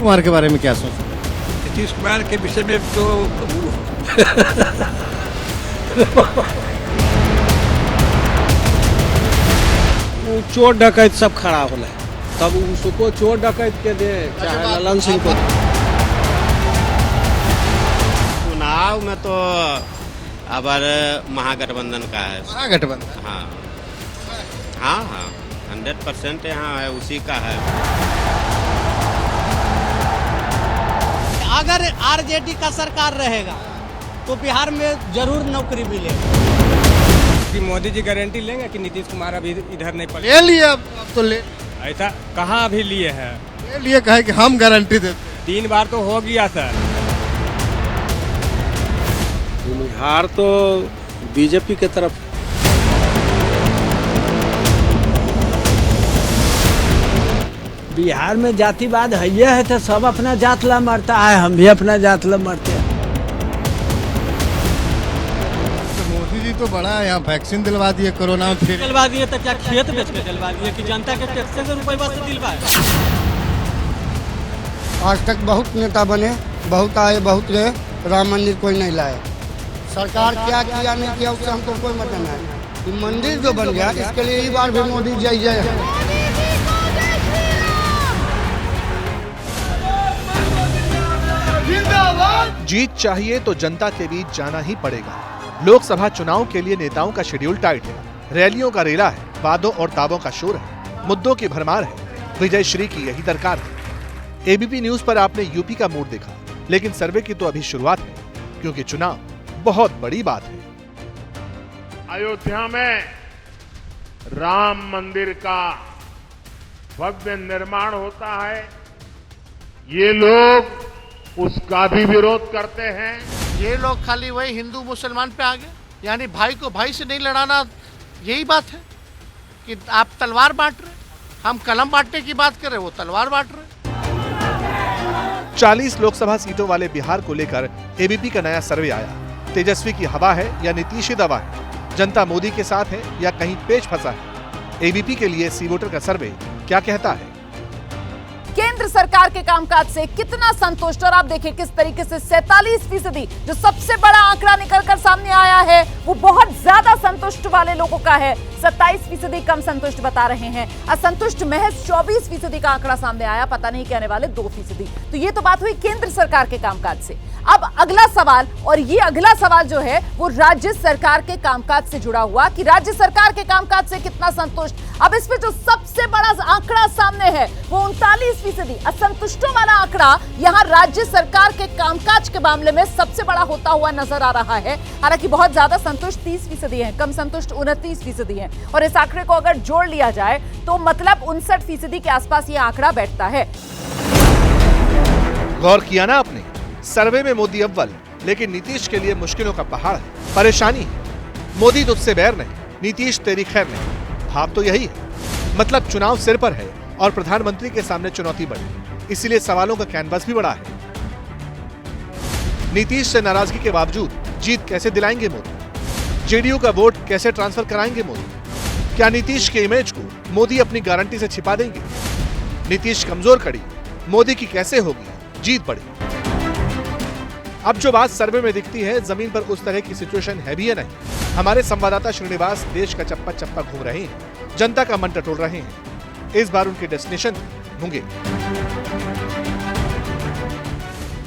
कुमार के बारे में क्या सोचते हैं? नीतीश कुमार के विषय में तो वो चोर डकैत सब खड़ा होला तब उसको चोर डकैत के दे चाहे ललन सिंह को। चुनाव में तो अब महागठबंधन का है। महागठबंधन हाँ हाँ हाँ 100% यहाँ है, उसी का है। अगर आरजेडी का सरकार रहेगा तो बिहार में जरूर नौकरी मिलेगी। कि मोदी जी गारंटी लेंगे कि नीतीश कुमार अभी इधर नहीं पड़े? ले लिए अब तो ले ऐसा कहाँ अभी लिए हैं? ले लिए कहे कि हम गारंटी देते हैं। 3 बार तो हो गया सर। बिहार तो बीजेपी के तरफ। बिहार में जातिवाद है तो सब अपना जात ला मरता है, हम भी अपना जात ला मरते हैं। तो मोदी जी तो बड़ा यहाँ वैक्सीन दिलवा दिए कोरोना में, फिर दिलवा दिए तो क्या खेत बेच के दिलवा दिए कि जनता के टैक्स से रुपये से दिलवाए? आज तक बहुत नेता बने, बहुत आए बहुत गए, राम मंदिर कोई नहीं लाए। सरकार क्या किया नहीं किया उससे हमको कोई मतलब नहीं। मंदिर जो बन गया इसके लिए इस बार भी मोदी जय जय। जीत चाहिए तो जनता के बीच जाना ही पड़ेगा। लोकसभा चुनाव के लिए नेताओं का शेड्यूल टाइट है, रैलियों का रेला है, वादों और दावों का शोर है, मुद्दों की भरमार है। विजय श्री की यही दरकार है। एबीपी न्यूज पर आपने यूपी का मूड देखा, लेकिन सर्वे की तो अभी शुरुआत है, क्योंकि चुनाव बहुत बड़ी बात है। अयोध्या में राम मंदिर का भव्य निर्माण होता है, ये लोग उसका भी विरोध करते हैं। ये लोग खाली वही हिंदू मुसलमान पे आ गए, यानी भाई को भाई से नहीं लड़ाना, यही बात है कि आप तलवार बांट रहे, हम कलम बांटने की बात कर रहे, वो तलवार बांट रहे। 40 लोकसभा सीटों वाले बिहार को लेकर एबीपी का नया सर्वे आया। तेजस्वी की हवा है या नीतीश ही दवा है? जनता मोदी के साथ है या कहीं पेच फंसा है? एबीपी के लिए सी वोटर का सर्वे क्या कहता है? केंद्र सरकार के कामकाज से कितना संतुष्ट, और आप देखिए किस तरीके से 47% जो सबसे बड़ा आंकड़ा निकलकर सामने आया है वो बहुत ज्यादा संतुष्ट वाले लोगों का है। 27% कम संतुष्ट बता रहे हैं, असंतुष्ट महज 24% का आंकड़ा सामने आया, पता नहीं कहने वाले 2%। तो ये तो बात हुई केंद्र सरकार के कामकाज से। अब अगला सवाल, और ये अगला सवाल जो है वो राज्य सरकार के कामकाज से जुड़ा हुआ कि राज्य सरकार के कामकाज से कितना संतुष्ट। अब इसमें जो सबसे बड़ा आंकड़ा सामने है वो 39%, असंतुष्टों वाला आंकड़ा यहां राज्य सरकार के कामकाज के मामले में सबसे बड़ा होता हुआ नजर आ रहा है। हालांकि बहुत ज्यादा संतुष्ट 30% है, कम संतुष्ट 29% है, और इस आंकड़े को अगर जोड़ लिया जाए तो मतलब 59% के आसपास ये आंकड़ा बैठता है। गौर किया ना आपने? सर्वे में मोदी अव्वल, लेकिन नीतीश के लिए मुश्किलों का पहाड़ है, परेशानी है। मोदी तुझसे बैर नहीं, नीतीश तेरी खैर नहीं। भाव तो यही है, मतलब चुनाव सिर पर है और प्रधानमंत्री के सामने चुनौती बड़ी, इसलिए सवालों का कैनवस भी बड़ा है। नीतीश से नाराजगी के बावजूद जीत कैसे दिलाएंगे मोदी? जेडीयू का वोट कैसे ट्रांसफर कराएंगे मोदी? क्या नीतीश के इमेज को मोदी अपनी गारंटी से छिपा देंगे? नीतीश कमजोर कड़ी, मोदी की कैसे होगी जीत बड़ी? अब जो बात सर्वे में दिखती है, जमीन पर उस तरह की सिचुएशन है भी या नहीं? हमारे संवाददाता श्रीनिवास देश का चप्पा चप्पा घूम रहे हैं, जनता का मन टटोल रहे हैं। इस बार उनकी डेस्टिनेशन मुंगेर।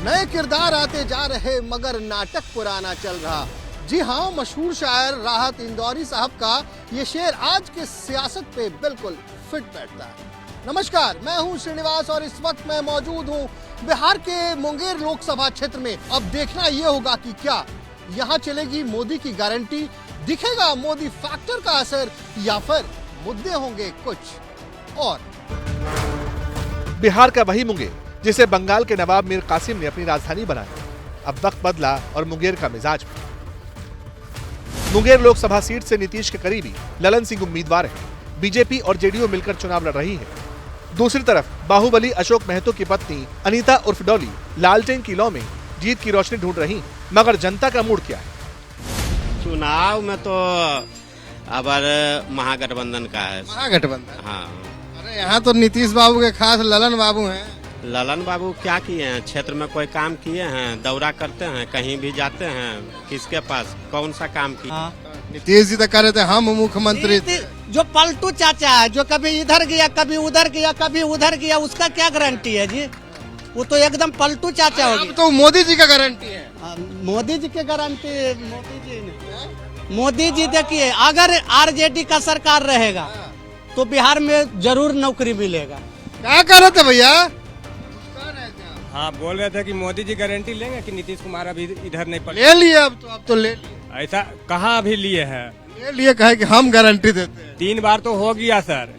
नए किरदार आते जा रहे मगर नाटक पुराना चल रहा। जी हाँ, मशहूर शायर राहत इंदौरी साहब का ये शेर आज के सियासत पे बिल्कुल फिट बैठता है। नमस्कार, मैं हूं श्रीनिवास और इस वक्त मैं मौजूद हूं बिहार के मुंगेर लोकसभा क्षेत्र में। अब देखना यह होगा कि क्या यहां चलेगी मोदी की गारंटी, दिखेगा मोदी फैक्टर का असर, या फिर मुद्दे होंगे कुछ और। बिहार का वही मुंगेर जिसे बंगाल के नवाब मीर कासिम ने अपनी राजधानी बनाया। अब वक्त बदला और मुंगेर का मिजाज भी। मुंगेर लोकसभा सीट से नीतीश के करीबी ललन सिंह उम्मीदवार हैं। बीजेपी और जेडीयू मिलकर चुनाव लड़ रही है। दूसरी तरफ बाहुबली अशोक महतो की पत्नी अनीता उर्फ डॉली लालटेन की लौ में जीत की रोशनी ढूंढ रही, मगर जनता का मूड क्या है? चुनाव में तो अब महागठबंधन का है। महागठबंधन? हाँ। अरे यहाँ तो नीतीश बाबू के खास ललन बाबू हैं। ललन बाबू क्या किए हैं? क्षेत्र में कोई काम किए हैं? दौरा करते हैं, कहीं भी जाते हैं? किसके पास कौन सा काम किया? नीतीश जी तो कह रहे थे हम मुख्यमंत्री थे। जो पलटू चाचा है, जो कभी इधर गया, कभी उधर गया, कभी उधर गया, उसका क्या गारंटी है जी? वो तो एकदम पलटू चाचा हो अब गया। तो मोदी जी का गारंटी है। मोदी जी के गारंटी, मोदी जी देखिए, अगर आरजेडी का सरकार रहेगा तो बिहार में जरूर नौकरी मिलेगा। क्या कह रहे थे भैया? हाँ, बोल रहे थे कि मोदी जी गारंटी लेंगे कि नीतीश कुमार अभी इधर नहीं पड़े। ले लिए अब तो ले लिए। ऐसा कहाँ अभी लिए हैं? ले लिए, कहे कि हम गारंटी देते हैं। 3 बार तो हो गया सर।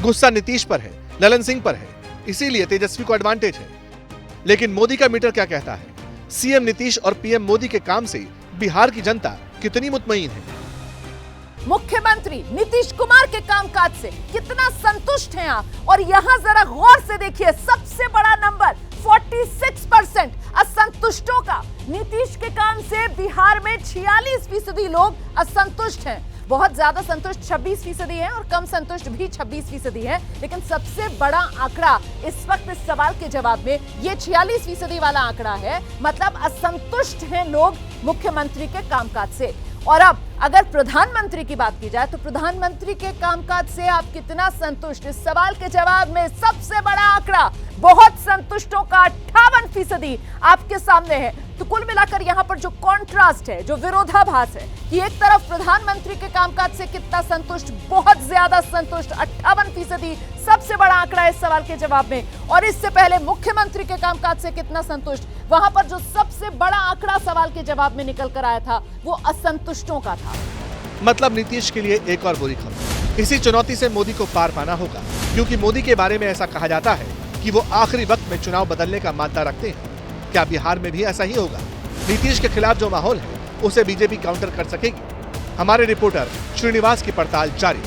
गुस्सा नीतीश पर है, ललन सिंह पर है, इसीलिए तेजस्वी को एडवांटेज है। लेकिन मोदी का मीटर क्या कहता है? सीएम नीतीश और पीएम मोदी के काम से बिहार की जनता कितनी मुतमईन है? मुख्यमंत्री नीतीश कुमार के कामकाज से कितना संतुष्ट हैं आप? और यहां जरा गौर से देखिए, सबसे बड़ा नंबर 46% असंतुष्टों का। नीतीश के काम से बिहार में 46% लोग असंतुष्ट हैं। बहुत ज्यादा संतुष्ट 26% है और कम संतुष्ट भी 26% है। लेकिन सबसे बड़ा आंकड़ा इस वक्त इस सवाल के जवाब में ये 46% वाला आंकड़ा है। मतलब असंतुष्ट हैं लोग मुख्यमंत्री के कामकाज से। और अब अगर प्रधानमंत्री की बात की जाए तो प्रधानमंत्री के कामकाज से आप कितना संतुष्ट? इस सवाल के जवाब में सबसे बड़ा आंकड़ा बहुत संतुष्टों का 58% आपके सामने है। तो कुल मिलाकर यहाँ पर जो कॉन्ट्रास्ट है, जो विरोधाभास है कि एक तरफ प्रधानमंत्री के कामकाज से कितना संतुष्ट, बहुत ज्यादा संतुष्ट 58% सबसे बड़ा आंकड़ा इस सवाल के जवाब में। और इससे पहले मुख्यमंत्री के कामकाज से कितना संतुष्ट, वहां पर जो सबसे बड़ा आंकड़ा सवाल के जवाब में निकल कर आया था वो असंतुष्टों का था। मतलब नीतीश के लिए एक और बुरी खबर। इसी चुनौती से मोदी को पार पाना होगा, क्योंकि मोदी के बारे में ऐसा कहा जाता है कि वो आखिरी वक्त में चुनाव बदलने का मानता रखते हैं। क्या बिहार में भी ऐसा ही होगा? नीतीश के खिलाफ जो माहौल है उसे बीजेपी काउंटर कर सकेगी? हमारे रिपोर्टर श्रीनिवास की पड़ताल जारी।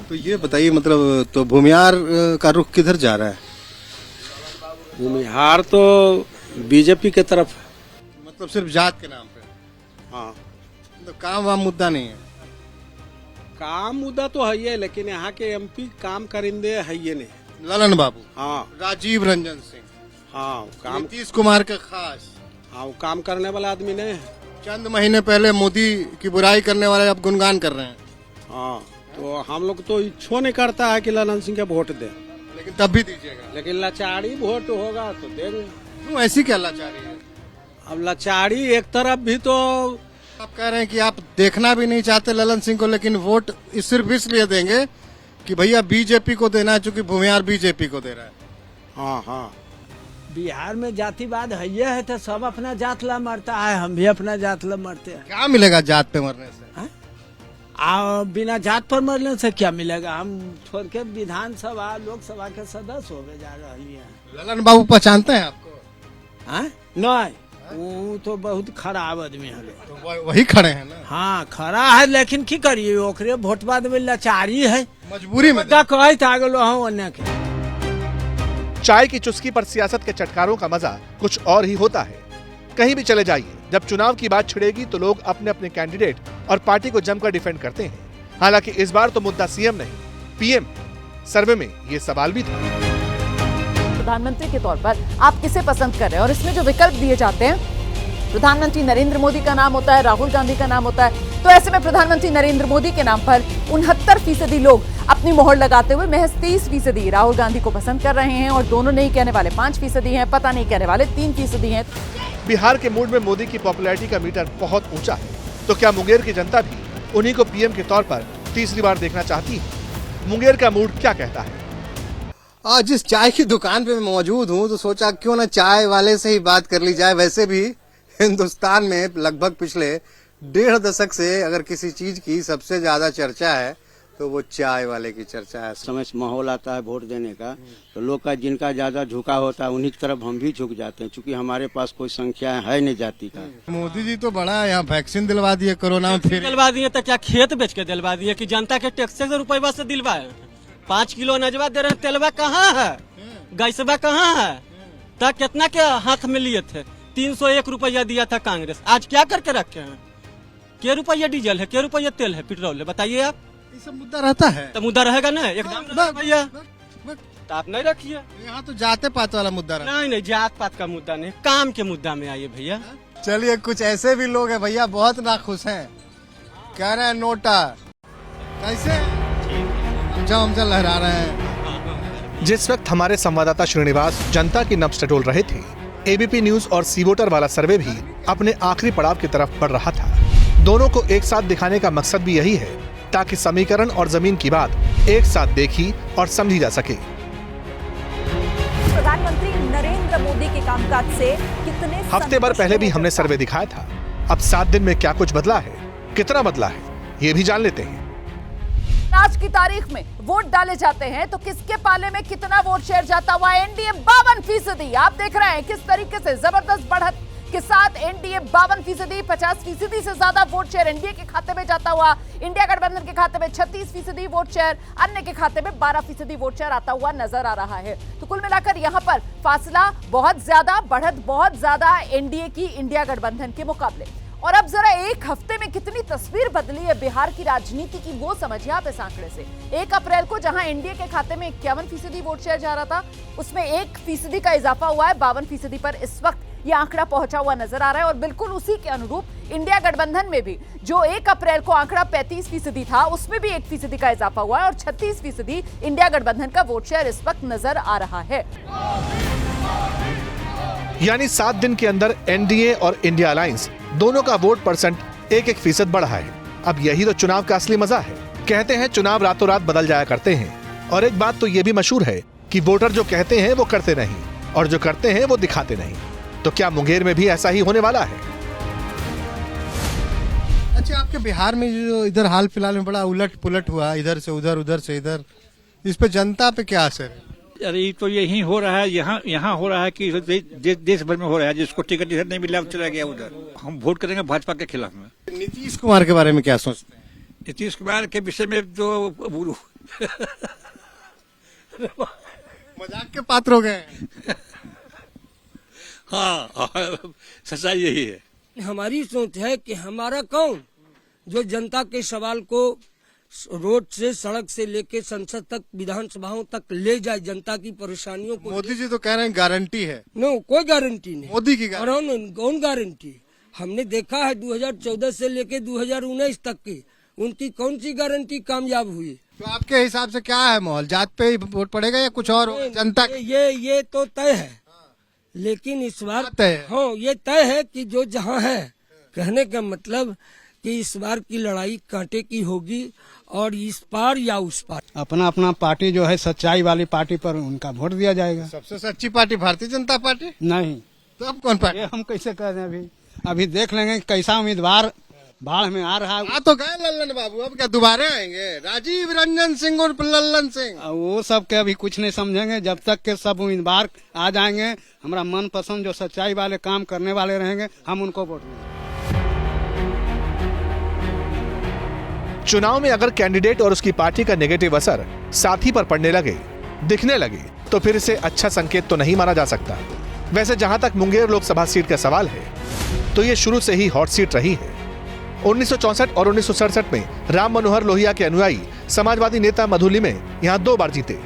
तो ये बताइए, मतलब तो भूमिहार का रुख किधर जा रहा है? भूमिहार तो बीजेपी के तरफ है। मतलब सिर्फ जात के नाम पे? हाँ, तो काम वाम मुद्दा नहीं है? काम मुद्दा तो है ही, लेकिन यहाँ के एमपी काम करिंदे है ही नहीं। ललन बाबू, हाँ, राजीव रंजन सिंह, हाँ, काम, नीतीश कुमार का खास, हाँ, वो काम करने वाला आदमी नहीं है। चंद महीने पहले मोदी की बुराई करने वाले अब गुणगान कर रहे हैं। हाँ, तो हम लोग तो इच्छा नहीं करता है कि ललन सिंह का वोट दे, लेकिन तब भी दीजिएगा। लेकिन लाचारी वोट होगा तो देंगे। क्यों ऐसी क्या लाचारी है? अब लाचारी एक तरफ भी तो आप कह रहे हैं कि आप देखना भी नहीं चाहते ललन सिंह को, लेकिन वोट सिर्फ इसलिए देंगे कि भैया बीजेपी को देना है, चूंकि भूमिहार बीजेपी को दे रहा है। हाँ, हाँ, बिहार में जातिवाद है तो सब अपना जात ला मरता है, हम भी अपना जात ला मरते हैं। क्या मिलेगा जात पे मरने से? बिना जात पर मरने से क्या मिलेगा? हम छोड़ के विधानसभा लोकसभा के सदस्य हो गए जा रही है। ललन बाबू पहचानते हैं आपको? नहीं, वो तो बहुत खराब आदमी है। तो वही खड़े हैं ना? हाँ, खरा है, लेकिन की करिए, ओकरे वोट बाद में लाचारी है, मजबूरी में के। चाय की चुस्की पर सियासत के चटकारों का मजा कुछ और ही होता है। कहीं भी चले जाइए, जब चुनाव की बात छिड़ेगी तो लोग अपने अपने कैंडिडेट और पार्टी को जमकर डिफेंड करते हैं। हालांकि इस बार तो मुद्दा सीएम नहीं, पीएम। सर्वे में ये सवाल भी था। प्रधानमंत्री के तौर पर आप किसे पसंद कर रहे हैं? और इसमें जो विकल्प दिए जाते हैं, प्रधानमंत्री नरेंद्र मोदी का नाम होता है, राहुल गांधी का नाम होता है। तो ऐसे में प्रधानमंत्री नरेंद्र मोदी के नाम पर 69% लोग अपनी मोहर लगाते हुए महज 30% राहुल गांधी को पसंद कर रहे हैं। और दोनों नहीं कहने वाले 5% हैं, पता नहीं कहने वाले 3% हैं। बिहार के मूड में मोदी की पॉपुलैरिटी का मीटर बहुत ऊंचा है। तो क्या मुंगेर की जनता भी उन्हीं को पीएम के तौर पर तीसरी बार देखना चाहती है? मुंगेर का मूड क्या कहता है? आज जिस चाय की दुकान पे मैं मौजूद हूँ तो सोचा क्यों ना चाय वाले से ही बात कर ली जाए। वैसे भी हिंदुस्तान में लगभग पिछले 1.5 दशक से अगर किसी चीज की सबसे ज्यादा चर्चा है तो वो चाय वाले की चर्चा है। समय माहौल आता है वोट देने का, तो लोग का जिनका ज्यादा झुकाव होता है उन्हीं की तरफ हम भी झुक जाते हैं, क्योंकि हमारे पास कोई संख्या है नहीं जाति का। मोदी जी तो बड़ा यहाँ वैक्सीन दिलवा दिए, कोरोना में फिर दिलवा दिए तो क्या खेत बेच के दिलवा दिए कि जनता के टैक्स के रुपये से दिलवाए? 5 किलो नजवा दे रहे हैं, तेलवा कहाँ है, गैसवा कहाँ है? तब कितना के हाथ में लिए थे? 301 रुपया दिया था कांग्रेस, आज क्या करके रखे हैं? क्या रुपया डीजल है, क्या रुपया तेल है, पेट्रोल है, बताइए आप। ये सब मुद्दा रहता है। तो मुद्दा रहेगा ना एकदम ना भैया, तो आप नहीं रखिए। यहाँ तो जाते पात वाला मुद्दा रहता नहीं जात पात का मुद्दा नहीं, काम के मुद्दा में आइए भैया। है। चलिए कुछ ऐसे भी लोग हैं भैया बहुत नाखुश हैं, कह रहे हैं नोटा कैसे हम लहरा रहे हैं। जिस वक्त हमारे संवाददाता श्रीनिवास जनता की नब्ज टटोल रहे थे, एबीपी न्यूज और सी वोटर वाला सर्वे भी अपने आखिरी पड़ाव की तरफ बढ़ रहा था। दोनों को एक साथ दिखाने का मकसद भी यही है ताकि समीकरण और जमीन की बात एक साथ देखी और समझी जा सके। प्रधानमंत्री नरेंद्र मोदी के कामकाज से कितने हफ्ते भर पहले भी हमने सर्वे दिखाया था। अब 7 दिन में क्या कुछ बदला है, कितना बदला है, ये भी जान लेते हैं। आज की तारीख में वोट डाले जाते हैं तो किसके पाले में कितना वोट शेयर जाता हुआ? एनडीए 52%। आप देख रहे हैं किस तरीके से जबरदस्त बढ़त के साथ एनडीए 52%, 50% से ज्यादा वोट शेयर एनडीए के खाते में जाता हुआ। इंडिया गठबंधन के खाते में 36% वोट शेयर, अन्य के खाते में 12% वोट शेयर आता हुआ नजर आ रहा है। तो कुल मिलाकर यहां पर फासला बहुत ज्यादा, बढ़त बहुत ज्यादा एनडीए की इंडिया गठबंधन के मुकाबले। और अब जरा एक हफ्ते में कितनी तस्वीर बदली है बिहार की राजनीति की, वो समझिए आप इस आंकड़े से। 1 अप्रैल को जहां एनडीए के खाते में 51% वोट शेयर जा रहा था, उसमें 1% का इजाफा हुआ है, 52% पर इस वक्त ये आंकड़ा पहुंचा हुआ नजर आ रहा है। और बिल्कुल उसी के अनुरूप इंडिया गठबंधन में भी जो 1 अप्रैल को आंकड़ा 35% था, उसमें भी 1% का इजाफा हुआ है और 36% इंडिया गठबंधन का वोट शेयर इस वक्त नजर आ रहा है। यानी 7 दिन के अंदर एनडीए और इंडिया अलायंस दोनों का वोट परसेंट 1% बढ़ा है। अब यही तो चुनाव का असली मजा है। कहते हैं चुनाव रातों रात बदल जाया करते हैं, और एक बात तो ये भी मशहूर है कि वोटर जो कहते हैं वो करते नहीं, और जो करते हैं वो दिखाते नहीं। तो क्या मुंगेर में भी ऐसा ही होने वाला है? अच्छा, आपके बिहार में जो इधर हाल फिलहाल में बड़ा उलट पुलट हुआ, इधर से उधर, उधर से इधर, इस पे जनता पे क्या असर है? अरे तो यही हो रहा है, यहाँ हो रहा है कि देश भर में हो रहा है। जिसको टिकट इधर नहीं मिला चला गया उधर। हम वोट करेंगे भाजपा के खिलाफ में। नीतीश कुमार के बारे में क्या सोचते हैं? नीतीश कुमार के विषय में तो मजाक के पात्र हो गए। हाँ, सच्चाई यही है। हमारी सोच है कि हमारा कौन जो जनता के सवाल को रोड से, सड़क से लेके संसद तक, विधानसभाओं तक ले जाए, जनता की परेशानियों को। मोदी जी तो कह रहे हैं गारंटी है। नो, कोई गारंटी नहीं। मोदी की गारंटी। कौन गारंटी? हमने देखा है 2014 से लेके 2019 तक की, उनकी कौन सी गारंटी कामयाब हुई? तो आपके हिसाब से क्या है माहौल? जात पे ही वोट पड़ेगा या कुछ और? जनता ये तो तय है, लेकिन इस बार हाँ ये तय है कि जो जहाँ है, कहने का मतलब कि इस बार की लड़ाई कांटे की होगी, और इस पार या उस पार। अपना अपना पार्टी जो है सच्चाई वाली पार्टी पर उनका वोट दिया जाएगा। सबसे सच्ची पार्टी भारतीय जनता पार्टी नहीं तो अब कौन पार्टी? हम कैसे कह रहे हैं? अभी देख लेंगे कैसा उम्मीदवार बाढ़ में आ रहा है। तो गए लल्लन बाबू, अब क्या दोबारा आएंगे? राजीव रंजन सिंह और लल्लन सिंह, वो सब के अभी कुछ नहीं समझेंगे जब तक के सब उम्मीदवार आ जाएंगे। हमारा मन पसंद जो सच्चाई वाले काम करने वाले रहेंगे, हम उनको वोट देंगे। चुनाव में अगर कैंडिडेट और उसकी पार्टी का नेगेटिव असर साथी पर पड़ने लगे, दिखने लगे, तो फिर इसे अच्छा संकेत तो नहीं माना जा सकता। वैसे जहां तक मुंगेर लोकसभा सीट का सवाल है, तो ये शुरू से ही हॉट सीट रही है। 1964 और 1967 में राम मनोहर लोहिया के अनुयायी समाजवादी नेता मधुली में यहां 2 बार जीते।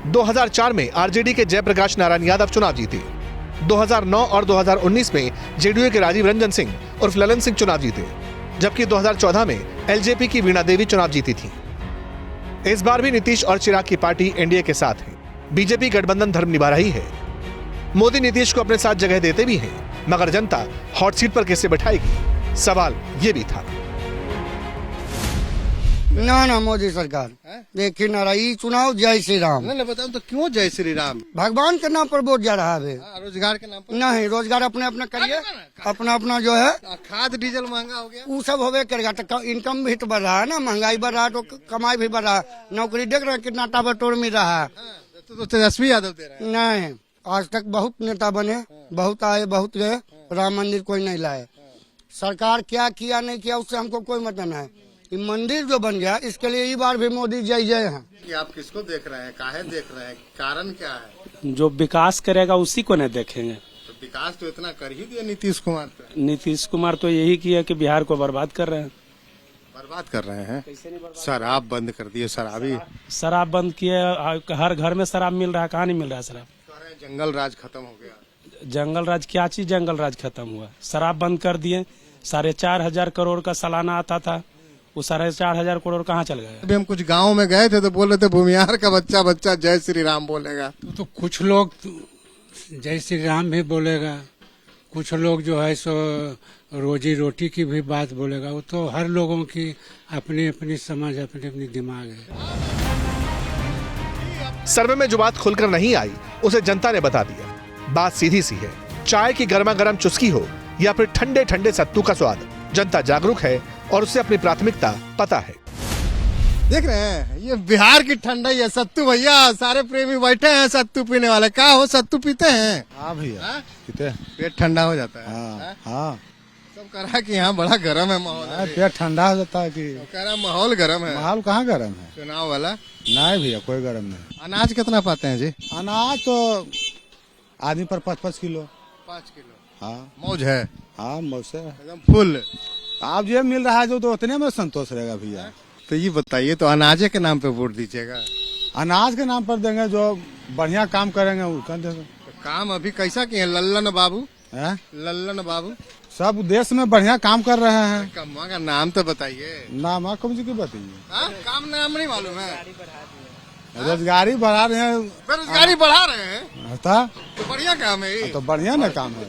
2004 में आरजेडी के जयप्रकाश नारायण यादव चुनाव जीते। 2009 और 2019 में जेडीयू के राजीव रंजन सिंह उर्फ ललन सिंह चुनाव जीते, जबकि 2014 में एलजेपी की वीणा देवी चुनाव जीती थी। इस बार भी नीतीश और चिराग की पार्टी एनडीए के साथ है। बीजेपी गठबंधन धर्म निभा रही है। मोदी नीतीश को अपने साथ जगह देते भी हैं, मगर जनता हॉट सीट पर कैसे बैठाएगी, सवाल ये भी था। ना मोदी सरकार देखिए ना रही चुनाव जय श्री राम। नहीं बताओ तो क्यों जय श्री राम? भगवान के नाम पर वोट जा रहा है। रोजगार के नाम पर नहीं, रोजगार अपने अपने करिए, अपना अपना जो है। खाद डीजल महंगा हो गया, वो सब होवे करेगा। तो इनकम भी तो बढ़ रहा है ना, महंगाई बढ़ रहा है तो कमाई भी बढ़ रहा है। नौकरी देख रहे हैं कितना ताबड़तोड़ मिल रहा है। तो तेजस्वी यादव दे रहे हैं। नहीं, आज तक बहुत नेता बने, बहुत आए बहुत गए, राम मंदिर कोई नहीं लाए। सरकार क्या किया नहीं किया उससे हमको कोई मतलब नहीं। ये मंदिर जो बन गया, इसके लिए ये बार भी मोदी जय जय हैं। कि आप किसको देख रहे हैं, काहे देख रहे हैं, कारण क्या है? जो विकास करेगा उसी को नहीं देखेंगे। तो विकास तो इतना कर ही दिया नीतीश कुमार पे। नीतीश कुमार तो यही किया कि बिहार को बर्बाद कर रहे हैं। बर्बाद कर रहे हैं। शराब बंद कर दिए, शराबी शराब बंद किए, हर घर में शराब मिल रहा है, कहाँ नहीं मिल रहा है शराब। जंगल राज खत्म हो गया। जंगल राज क्या चीज जंगल राज खत्म हुआ, शराब बंद कर दिए। 4,500 करोड़ का सालाना आता था, वो 4,500 करोड़ कहाँ चल गया। अभी हम कुछ गाँव में गए थे तो बोल रहे थे भूमिहार का बच्चा बच्चा जय श्री राम बोलेगा। तो कुछ लोग जय श्री राम भी बोलेगा, कुछ लोग जो है सो रोजी रोटी की भी बात बोलेगा। वो तो हर लोगों की अपनी अपनी समझ, अपनी अपनी दिमाग है। सर्वे में जो बात खुलकर नहीं आई उसे जनता ने बता दिया। बात सीधी सी है, चाय की गर्मा गर्म चुस्की हो या फिर ठंडे ठंडे सत्तू का स्वाद, जनता जागरूक है और उसे अपनी प्राथमिकता पता है। देख रहे हैं ये बिहार की ठंडाई है। सत्तू भैया, सारे प्रेमी बैठे हैं सत्तू पीने वाले। क्या हो, सत्तू पीते हैं? हाँ भैया पीते हैं, पेट ठंडा हो जाता है। हाँ हाँ। सब कह रहा है कि यहाँ बड़ा गर्म है माहौल। पेट ठंडा हो जाता है कि कह रहा माहौल गर्म है। माहौल कहाँ गर्म है, चुनाव वाला। नहीं भैया कोई गर्म नहीं। अनाज कितना पाते हैं जी? अनाज तो आदमी पर 5-5 किलो। 5 किलो। हाँ मौज है। हाँ मौज से एकदम फुल। आप जो मिल रहा है जो तो उतने में संतोष रहेगा भैया। तो ये बताइए, तो अनाजे के नाम पे वोट दीजिएगा? अनाज के नाम पर देंगे, जो बढ़िया काम करेंगे उसका देंगे। तो काम अभी कैसा किए लल्लन बाबू? है लल्लन बाबू सब देश में बढ़िया काम कर रहे हैं। कम्मा का नाम तो बताइए। नाम आपको जी की बताइए। काम नाम नहीं मालूम है। रोजगारी बढ़ा रहे हैं, बेरोजगारी बढ़ा रहे हैं। तो बढ़िया काम है ये। तो बढ़िया ना काम है।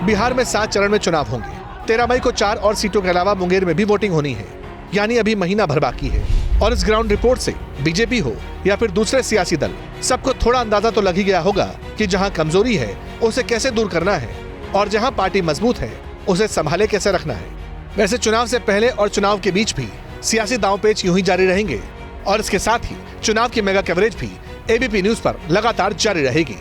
बिहार में 7 चरण में चुनाव होंगे। 13 मई को 4 और सीटों के अलावा मुंगेर में भी वोटिंग होनी है, यानी अभी महीना भर बाकी है। और इस ग्राउंड रिपोर्ट से बीजेपी हो या फिर दूसरे सियासी दल, सबको थोड़ा अंदाजा तो लग ही गया होगा कि जहां कमजोरी है उसे कैसे दूर करना है और जहां पार्टी मजबूत है उसे संभाले कैसे रखना है। वैसे चुनाव से पहले और चुनाव के बीच भी सियासी दांवपेच यूं ही जारी रहेंगे और इसके साथ ही चुनाव की मेगा कवरेज भी एबीपी न्यूज पर लगातार जारी रहेगी।